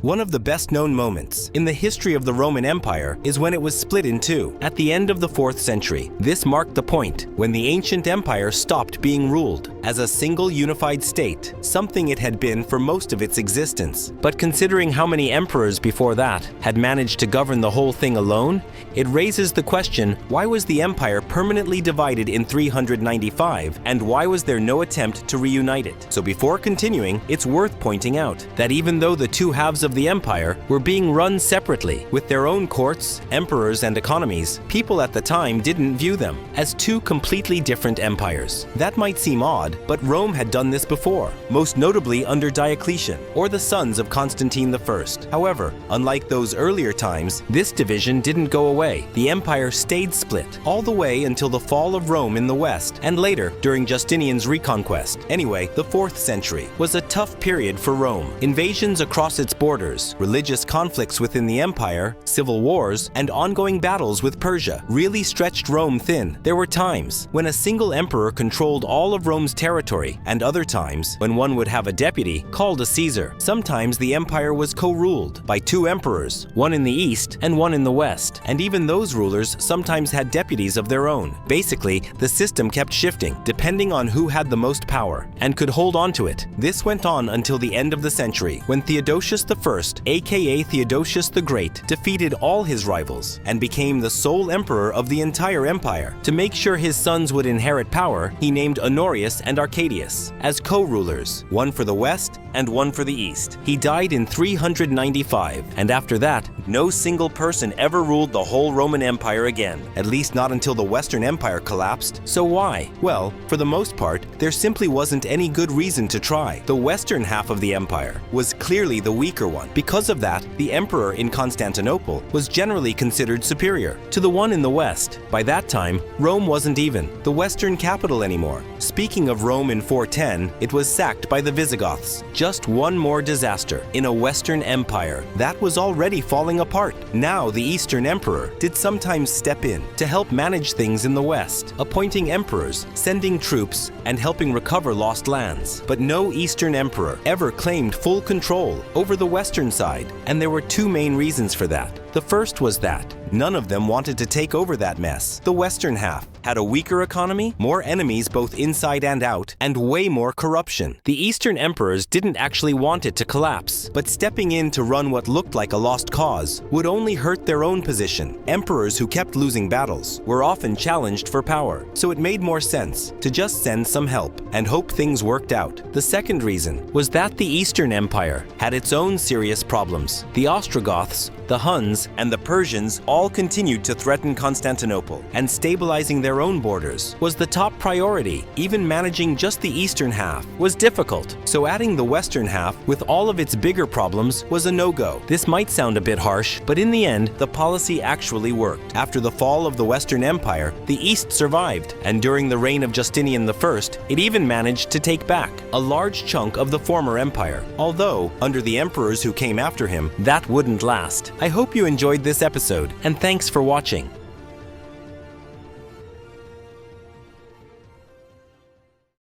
One of the best-known moments in the history of the Roman Empire is when it was split in two at the end of the 4th century. This marked the point when the ancient empire stopped being ruled as a single unified state, something it had been for most of its existence. But considering how many emperors before that had managed to govern the whole thing alone, it raises the question, why was the empire permanently divided in 395, and why was there no attempt to reunite it? So before continuing, it's worth pointing out that even though the two halves of the empire were being run separately with their own courts, emperors, and economies, people at the time didn't view them as two completely different empires. That might seem odd, but Rome had done this before, most notably under Diocletian or the sons of Constantine I. However, unlike those earlier times, this division didn't go away. The empire stayed split all the way until the fall of Rome in the west, and later during Justinian's reconquest. Anyway, the 4th century was a tough period for Rome. Invasions across its borders, religious conflicts within the empire, civil wars, and ongoing battles with Persia really stretched Rome thin. There were times when a single emperor controlled all of Rome's territory, and other times when one would have a deputy called a Caesar. Sometimes the empire was co-ruled by two emperors, one in the east and one in the west, and even those rulers sometimes had deputies of their own. Basically, the system kept shifting depending on who had the most power and could hold on to it. This went on until the end of the century, when Theodosius I, aka Theodosius the Great, defeated all his rivals and became the sole emperor of the entire empire. To make sure his sons would inherit power, he named Honorius and Arcadius as co-rulers, one for the west and one for the east. He died in 395, and after that, no single person ever ruled the whole Roman Empire again, at least not until the Western Empire collapsed. So why? Well, for the most part, there simply wasn't any good reason to try. The western half of the empire was clearly the weaker one. Because of that, the emperor in Constantinople was generally considered superior to the one in the west. By that time, Rome wasn't even the western capital anymore. Speaking of Rome in 410, it was sacked by the Visigoths. Just one more disaster in a Western empire that was already falling apart. Now the Eastern Emperor did sometimes step in to help manage things in the West, appointing emperors, sending troops, and helping recover lost lands. But no Eastern Emperor ever claimed full control over the Western side, and there were two main reasons for that. The first was that none of them wanted to take over that mess. The Western half had a weaker economy, more enemies both inside and out, and way more corruption. The Eastern emperors didn't actually want it to collapse, but stepping in to run what looked like a lost cause would only hurt their own position. Emperors who kept losing battles were often challenged for power, so it made more sense to just send some help and hope things worked out. The second reason was that the Eastern Empire had its own serious problems. The Ostrogoths, the Huns, and the Persians all continued to threaten Constantinople, and stabilizing their own borders was the top priority. Even managing just the eastern half was difficult, so adding the western half with all of its bigger problems was a no-go. This might sound a bit harsh, but in the end, the policy actually worked. After the fall of the Western Empire, the East survived, and during the reign of Justinian I, it even managed to take back a large chunk of the former empire, although under the emperors who came after him, that wouldn't last. I hope you enjoyed this episode, and thanks for watching.